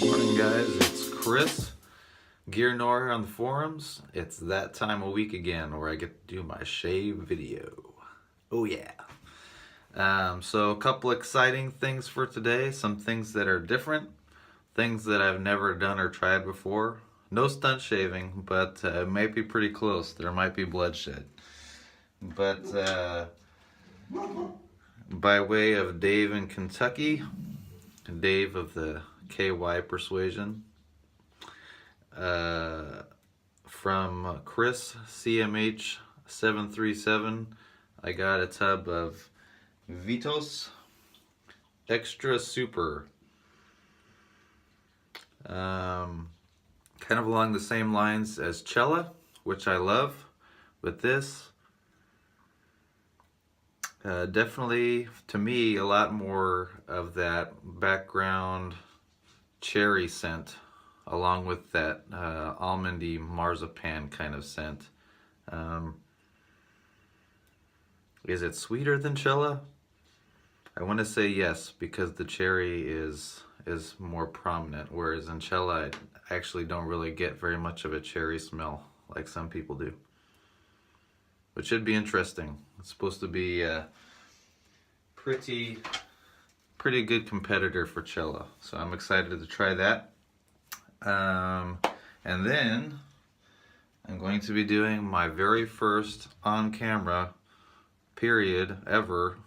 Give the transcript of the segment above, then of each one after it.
Morning guys, it's Chris, GearNoir on the forums. It's that time of week again where I get to do my shave video. Oh yeah. So a couple exciting things for today, some things that are different, things that I've never done or tried before. No stunt shaving, but it might be pretty close. There might be bloodshed. But by way of Dave in Kentucky, Dave of the KY Persuasion, from Chris CMH 737, I got a tub of Vitos Extra Super. Kind of along the same lines as Cella, which I love, but this definitely, to me, a lot more of that background cherry scent, along with that almondy marzipan kind of scent. Is it sweeter than Cella? I want to say yes, because the cherry is more prominent, whereas in Cella I actually don't really get very much of a cherry smell like some people do. Which should be interesting. It's supposed to be a pretty good competitor for Cella, so I'm excited to try that. And then I'm going to be doing my very first on-camera period ever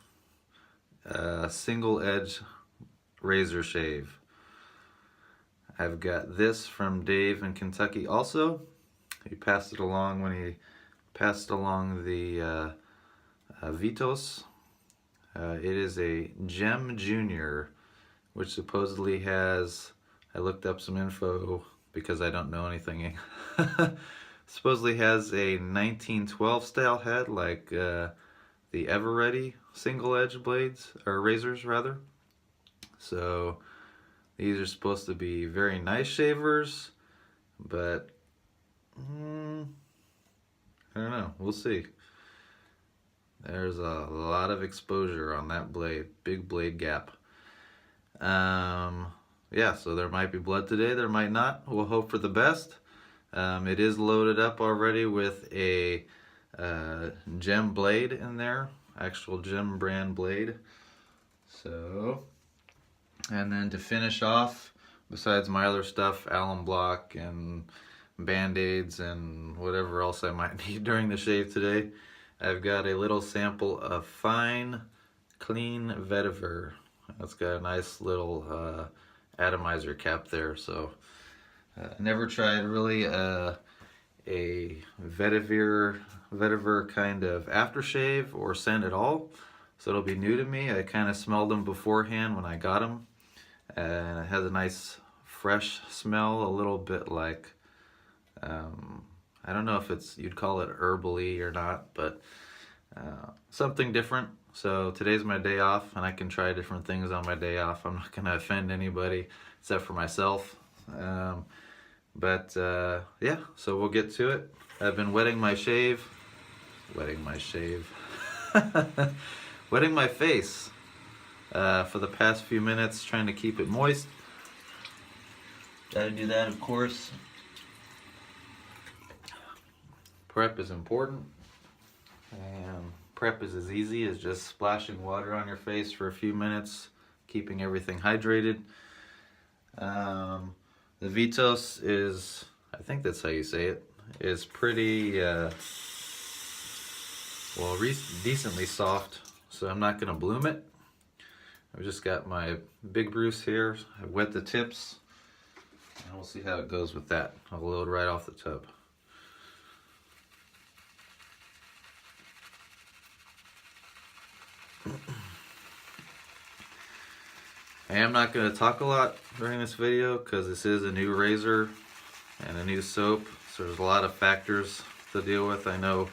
single edge razor shave. I've got this from Dave in Kentucky also. He passed it along when he passed along the Vitos. It is a Gem Junior, which supposedly has, I looked up some info because I don't know anything, supposedly has a 1912 style head like the Ever-Ready single edge blades, or razors rather. So these are supposed to be very nice shavers, but I don't know, we'll see. There's a lot of exposure on that blade, big blade gap. Yeah, so there might be blood today, there might not. We'll hope for the best. It is loaded up already with a Gem blade in there, actual Gem brand blade. So, and then to finish off, besides my other stuff, alum block and band-aids and whatever else I might need during the shave today, I've got a little sample of Fine Clean Vetiver. It's got a nice little atomizer cap there. So I never tried really a vetiver kind of aftershave or scent at all, so it'll be new to me. I kind of smelled them beforehand when I got them, and it has a nice fresh smell, a little bit like I don't know if you'd call it herbally or not, but something different. So today's my day off, and I can try different things on my day off. I'm not gonna offend anybody except for myself. Yeah, so we'll get to it. I've been wetting my face for the past few minutes, trying to keep it moist. Gotta do that, of course. Prep is important, and prep is as easy as just splashing water on your face for a few minutes, keeping everything hydrated. The Vitos is, I think that's how you say it, is pretty, decently soft, so I'm not going to bloom it. I've just got my big Bruce here. I wet the tips, and we'll see how it goes with that. I'll load right off the tub. I am not going to talk a lot during this video because this is a new razor and a new soap, so there's a lot of factors to deal with. I know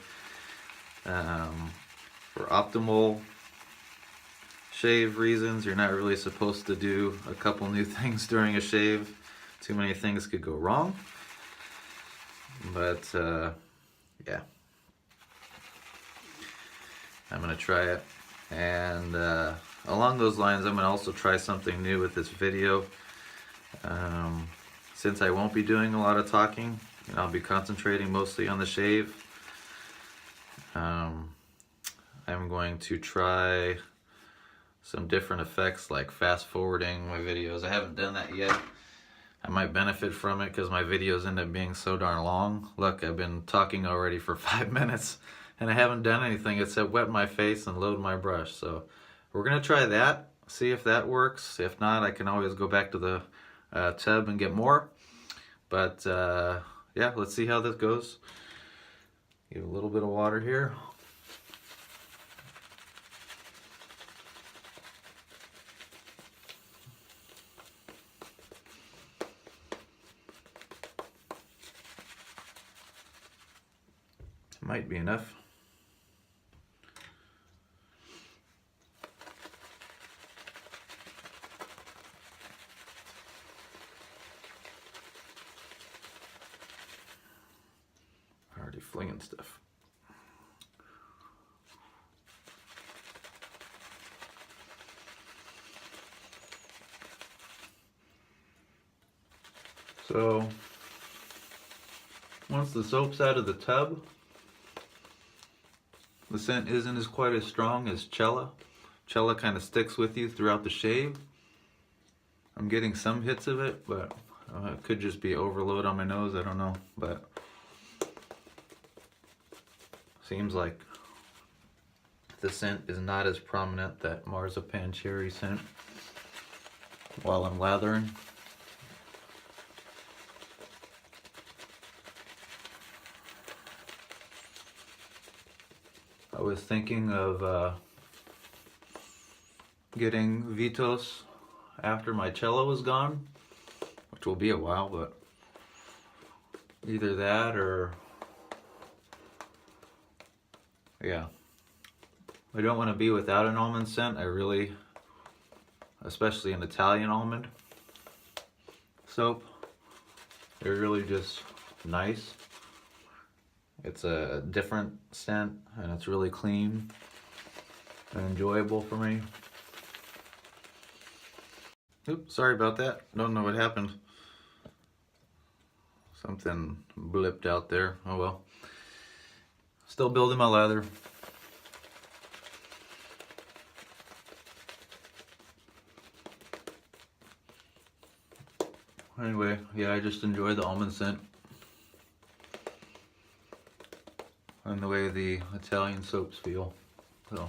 for optimal shave reasons, you're not really supposed to do a couple new things during a shave. Too many things could go wrong. But yeah, I'm going to try it. And along those lines, I'm going to also try something new with this video. Since I won't be doing a lot of talking, and I'll be concentrating mostly on the shave, I'm going to try some different effects like fast forwarding my videos. I haven't done that yet. I might benefit from it because my videos end up being so darn long. Look, I've been talking already for 5 minutes and I haven't done anything except wet my face and load my brush. So we're gonna try that, see if that works. If not, I can always go back to the tub and get more. But yeah, let's see how this goes. Give a little bit of water here. Might be enough. Already flinging stuff. So once the soap's out of the tub, the scent isn't quite as strong as Cella. Cella kind of sticks with you throughout the shave. I'm getting some hits of it, but it could just be overload on my nose, I don't know. But seems like the scent is not as prominent, that marzipan cherry scent, while I'm lathering. I was thinking of getting Vitos after my cello was gone, which will be a while, but either that or, yeah. I don't want to be without an almond scent. I really, especially an Italian almond soap, they're really just nice. It's a different scent and it's really clean and enjoyable for me. Oops, sorry about that. Don't know what happened. Something blipped out there. Oh well. Still building my lather. Anyway, yeah, I just enjoy the almond scent. And the way the Italian soaps feel. So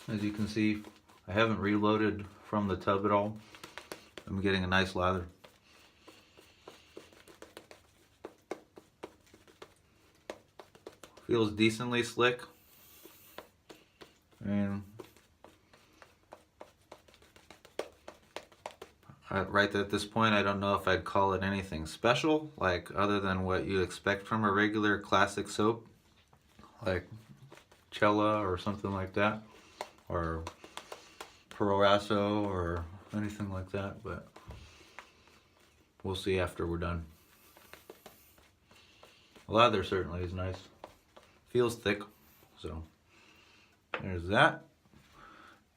as you can see, I haven't reloaded from the tub at all. I'm getting a nice lather. Feels decently slick. And right at this point, I don't know if I'd call it anything special, like other than what you expect from a regular classic soap, like Cella or something like that, or Perorasso or anything like that, but we'll see after we're done. The lather certainly is nice. Feels thick, so there's that.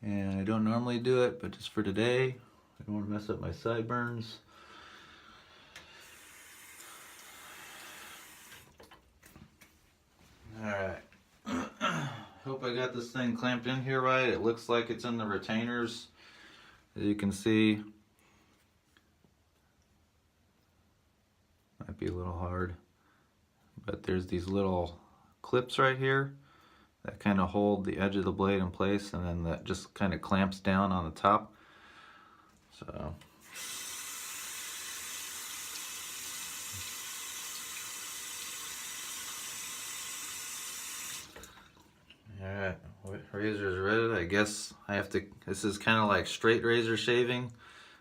And I don't normally do it, but just for today, I don't want to mess up my sideburns. Alright. Hope I got this thing clamped in here right. It looks like it's in the retainers. As you can see, might be a little hard, but there's these little clips right here that kind of hold the edge of the blade in place, and then that just kind of clamps down on the top. So alright, razor's ready. I guess I have to, this is kind of like straight razor shaving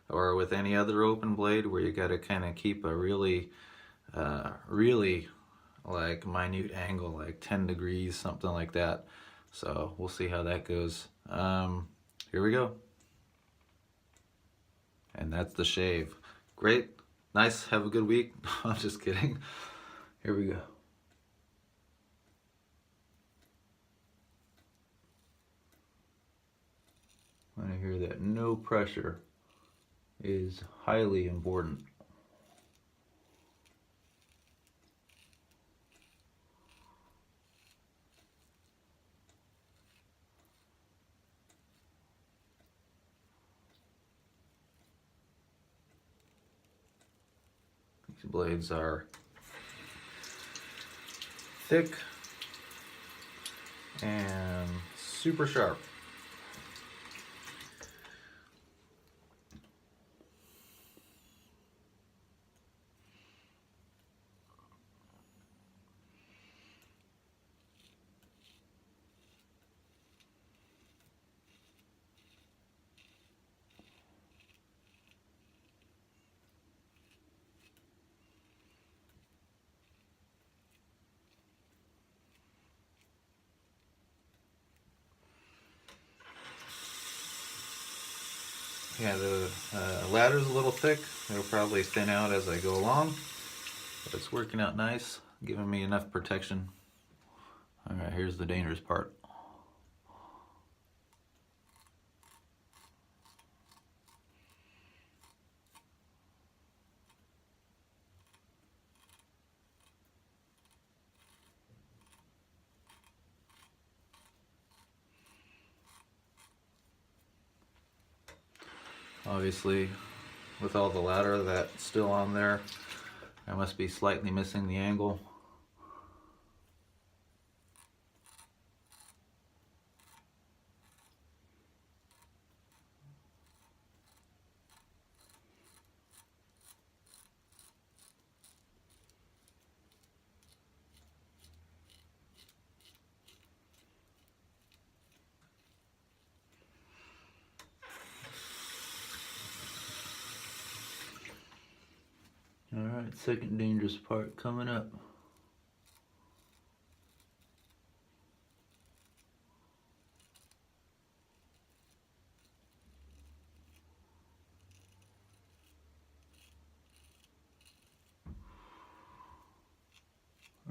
or with any other open blade where you got to kind of keep a really like minute angle, like 10 degrees, something like that. So we'll see how that goes. Here we go. And that's the shave. Great, nice, have a good week. I'm just kidding. Here we go. want to hear that no pressure is highly important. These blades are thick and super sharp. Yeah, the ladder's a little thick. It'll probably thin out as I go along, but it's working out nice, giving me enough protection. All right, here's the dangerous part. Obviously, with all the ladder that's still on there, I must be slightly missing the angle. Alright, second dangerous part coming up.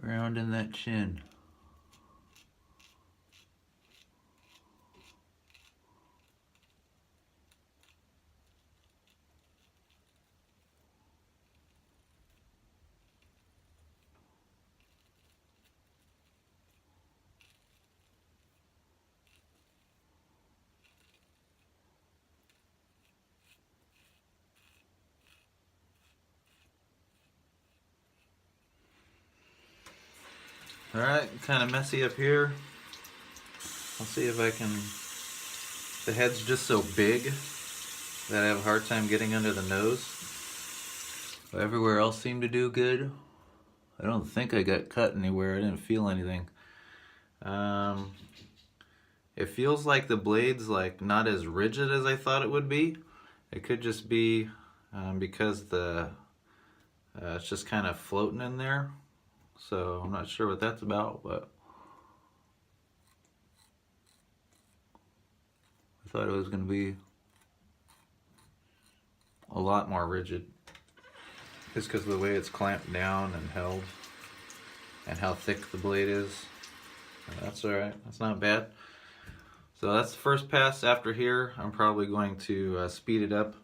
Rounding that chin. Alright, kind of messy up here. I'll see if I can... The head's just so big that I have a hard time getting under the nose. But everywhere else seemed to do good. I don't think I got cut anywhere. I didn't feel anything. It feels like the blade's like not as rigid as I thought it would be. It could just be because the it's just kind of floating in there. So I'm not sure what that's about, but I thought it was going to be a lot more rigid. Just because of the way it's clamped down and held and how thick the blade is. That's alright, that's not bad. So that's the first pass. After here, I'm probably going to speed it up. So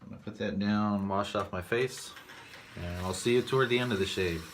I'm going to put that down, wash off my face, and I'll see you toward the end of the shave.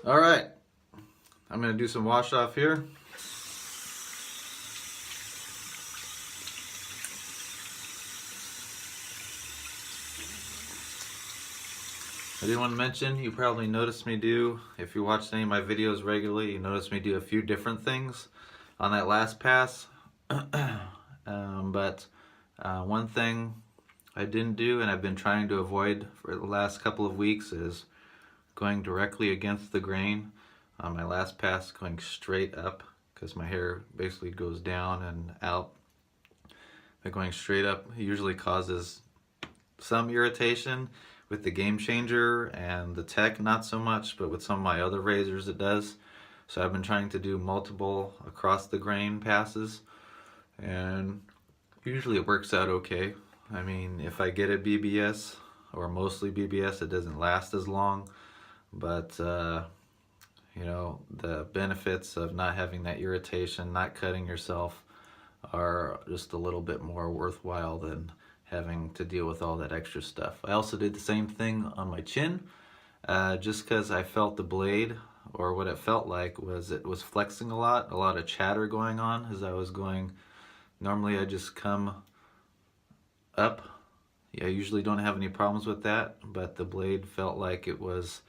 All right, I'm going to do some wash off here. I did want to mention, you probably noticed me do, if you watched any of my videos regularly, you noticed me do a few different things on that last pass. But one thing I didn't do, and I've been trying to avoid for the last couple of weeks, is going directly against the grain on my last pass, going straight up, because my hair basically goes down and out. But going straight up usually causes some irritation. With the Game Changer and the Tech, not so much, but with some of my other razors it does. So I've been trying to do multiple across the grain passes, and usually it works out okay. I mean, if I get a BBS, or mostly BBS, it doesn't last as long, but you know, the benefits of not having that irritation, not cutting yourself, are just a little bit more worthwhile than having to deal with all that extra stuff. I also did the same thing on my chin, just because I felt the blade, or what it felt like was it was flexing a lot of chatter going on as I was going. Normally I just come up. Yeah, I usually don't have any problems with that, but the blade felt like it was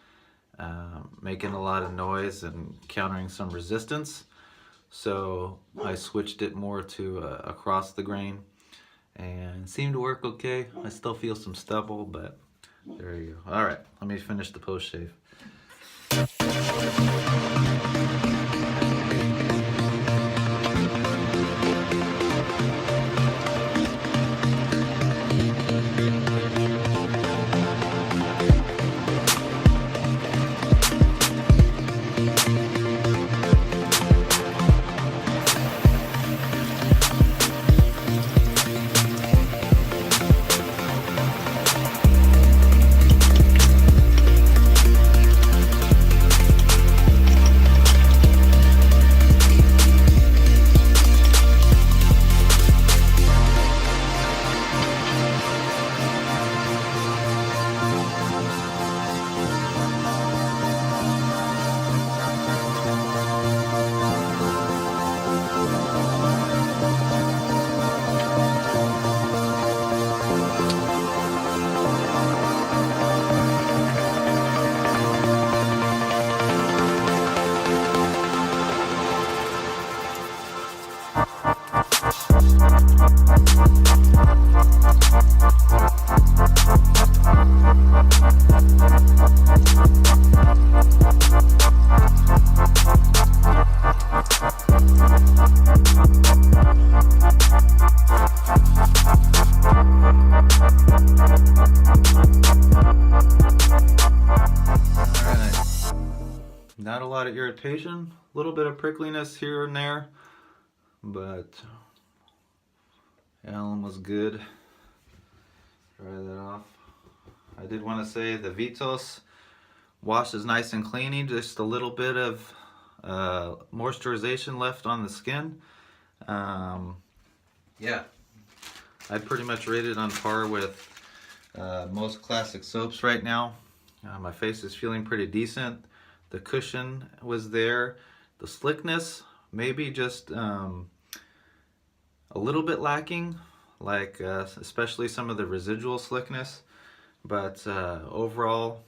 making a lot of noise and countering some resistance. So I switched it more to across the grain, and it seemed to work okay. I still feel some stubble, but there you go. All right, let me finish the post shave. Not a lot of irritation, a little bit of prickliness here and there, but Alum was good. Dry that off. I did want to say the Vitos wash is nice and cleany, just a little bit of moisturization left on the skin. Yeah, I'd pretty much rate it on par with most classic soaps right now. My face is feeling pretty decent. The cushion was there. The slickness, maybe just a little bit lacking, like especially some of the residual slickness. But overall,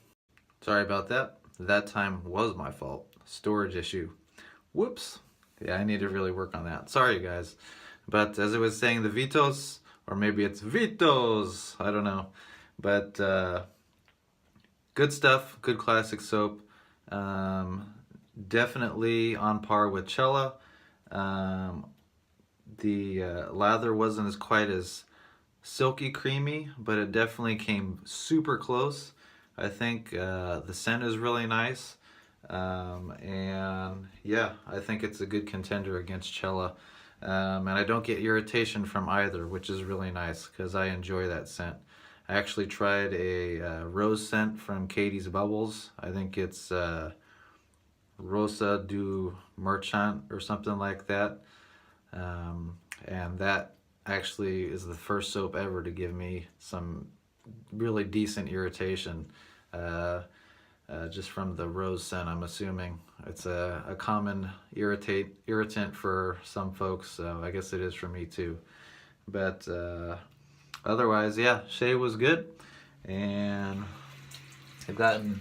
sorry about that. That time was my fault. Storage issue. Whoops. Yeah, I need to really work on that. Sorry, guys. But as I was saying, the Vitos, or maybe it's Vitos, I don't know. But good stuff, good classic soap. Definitely on par with Cella. The lather wasn't as quite as silky creamy, but it definitely came super close. I think the scent is really nice, and yeah, I think it's a good contender against Cella. And I don't get irritation from either, which is really nice because I enjoy that scent. I actually tried a rose scent from Katie's Bubbles. I think it's Rosa du Merchant or something like that. And that actually is the first soap ever to give me some really decent irritation, just from the rose scent. I'm assuming it's a common irritant for some folks, so I guess it is for me too. But otherwise, yeah, shave was good, and I've gotten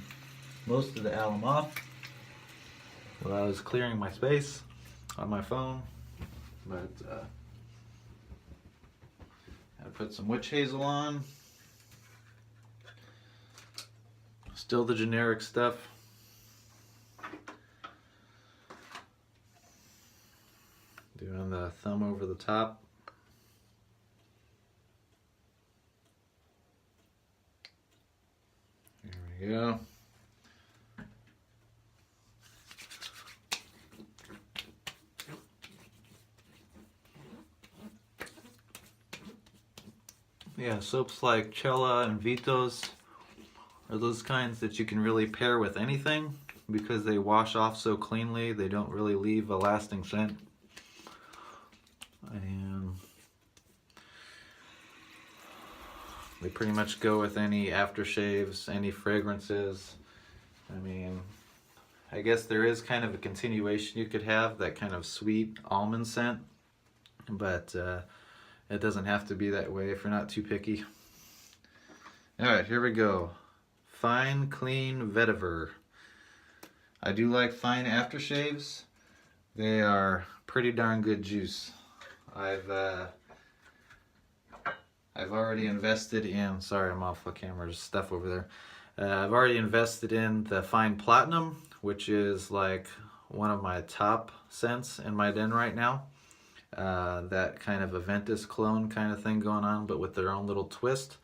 most of the alum off while I was clearing my space on my phone. But I put some witch hazel on. Still the generic stuff. Doing the thumb over the top. There we go. Yeah, soaps like Cella and Vitos are those kinds that you can really pair with anything because they wash off so cleanly. They don't really leave a lasting scent. And they pretty much go with any aftershaves, any fragrances. I mean, I guess there is kind of a continuation you could have, that kind of sweet almond scent, but it doesn't have to be that way if you're not too picky. Alright, here we go. Fine Clean Vetiver. I do like fine aftershaves. They are pretty darn good juice. I've already invested in, sorry I'm off the camera, there's stuff over there. I've already invested in the Fine Platinum, which is like one of my top scents in my den right now. That kind of Aventus clone kind of thing going on, but with their own little twist.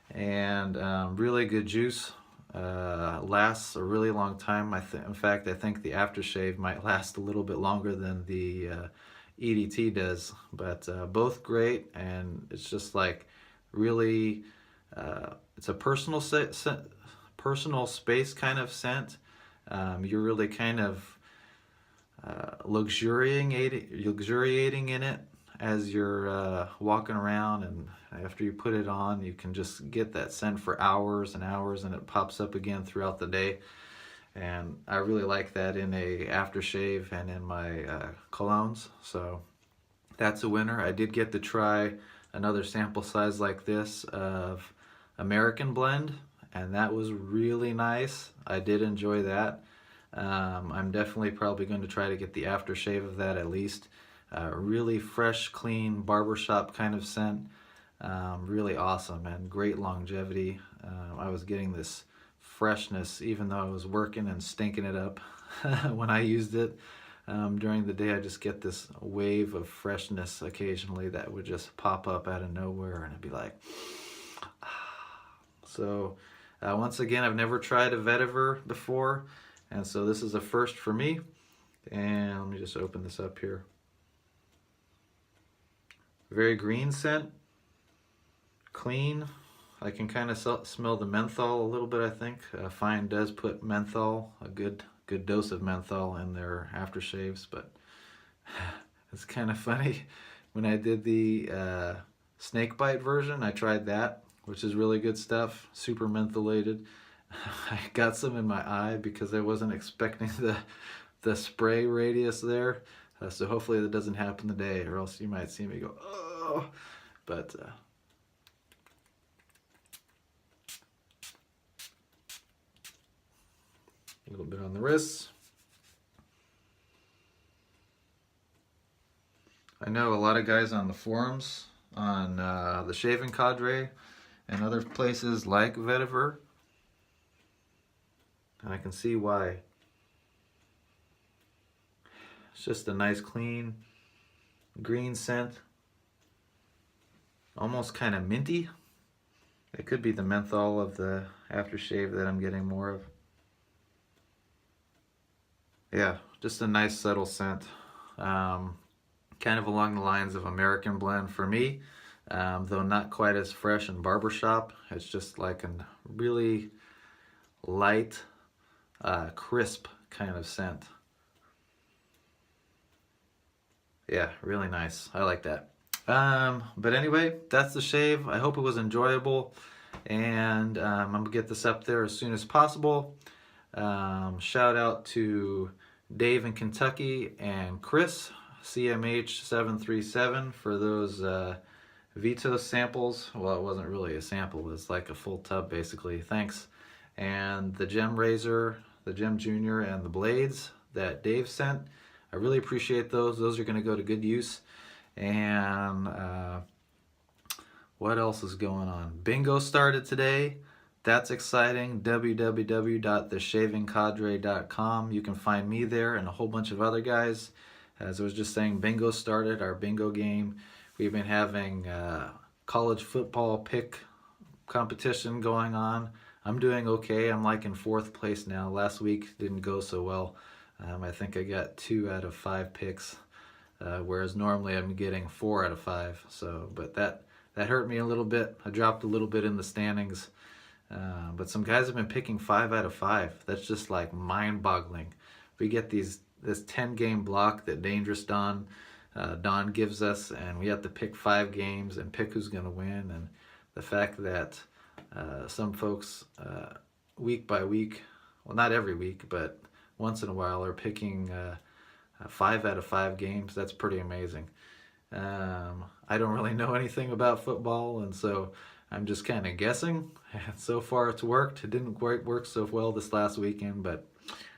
And really good juice. Lasts a really long time. In fact, I think the aftershave might last a little bit longer than the EDT does. But both great, and it's just like really, it's a personal space kind of scent. You're really kind of luxuriating in it as you're walking around, and after you put it on, you can just get that scent for hours and hours, and it pops up again throughout the day. And I really like that in a aftershave and in my colognes, so that's a winner. I did get to try another sample size like this of American Blend, and that was really nice. I did enjoy that. I'm definitely probably going to try to get the aftershave of that at least. Really fresh, clean, barbershop kind of scent. Really awesome and great longevity. I was getting this freshness even though I was working and stinking it up when I used it. During the day I just get this wave of freshness occasionally that would just pop up out of nowhere, and it'd be like, so once again, I've never tried a vetiver before, and so this is a first for me. And let me just open this up here. Very green scent, clean. I can kind of smell the menthol a little bit, I think. Fine does put menthol, a good dose of menthol in their aftershaves, but it's kind of funny. When I did the snakebite version, I tried that, which is really good stuff, super mentholated. I got some in my eye because I wasn't expecting the spray radius there. So hopefully that doesn't happen today, or else you might see me go, oh. But a little bit on the wrists. I know a lot of guys on the forums, on the Shaving Cadre and other places like vetiver, and I can see why. It's just a nice clean green scent, almost kind of minty. It could be the menthol of the aftershave that I'm getting more of. Yeah, just a nice subtle scent. Kind of along the lines of American Blend for me, though not quite as fresh and barbershop. It's just like a really light, crisp kind of scent. Yeah, really nice. I like that. But anyway, that's the shave. I hope it was enjoyable, and I'm gonna get this up there as soon as possible. Shout out to Dave in Kentucky and Chris, CMH737, for those Vitos samples. Well, it wasn't really a sample, it was like a full tub basically. Thanks. And the Gem Razor, the Gem Junior, and the blades that Dave sent. I really appreciate those. Those are going to go to good use. And what else is going on? Bingo started today. That's exciting. www.theshavingcadre.com. You can find me there and a whole bunch of other guys. As I was just saying, bingo started, our bingo game. We've been having college football pick competition going on. I'm doing okay. I'm like in 4th place now. Last week didn't go so well. I think I got 2 out of 5 picks, whereas normally I'm getting 4 out of 5. So, but that hurt me a little bit. I dropped a little bit in the standings. But some guys have been picking 5 out of 5. That's just like mind-boggling. We get this 10-game block that Dangerous Don gives us, and we have to pick 5 games and pick who's going to win. And the fact that some folks week by week, well, not every week, but once in a while are picking 5 out of 5 games, that's pretty amazing. I don't really know anything about football, and so I'm just kind of guessing. So far it's worked. It didn't quite work so well this last weekend, but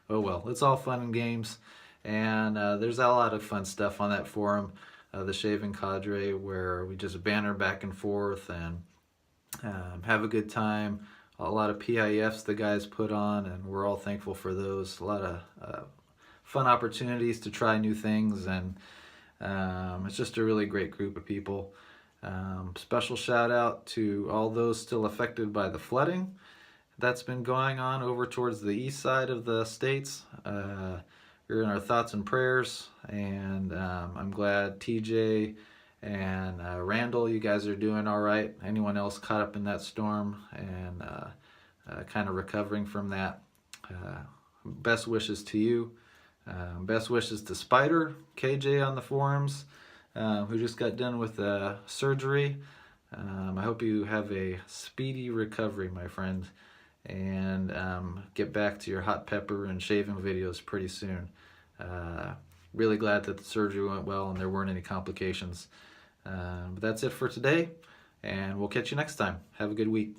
oh well. It's all fun and games, and there's a lot of fun stuff on that forum, the Shaving Cadre, where we just banter back and forth and have a good time. A lot of PIFs the guys put on, and we're all thankful for those. A lot of fun opportunities to try new things, and it's just a really great group of people. Special shout out to all those still affected by the flooding that's been going on over towards the east side of the states. You're in our thoughts and prayers, and I'm glad TJ and Randall, you guys are doing all right. Anyone else caught up in that storm and kind of recovering from that, best wishes to you. Best wishes to Spider, KJ on the forums, who just got done with surgery. I hope you have a speedy recovery, my friend, and get back to your hot pepper and shaving videos pretty soon. Really glad that the surgery went well and there weren't any complications. But that's it for today, and we'll catch you next time. Have a good week.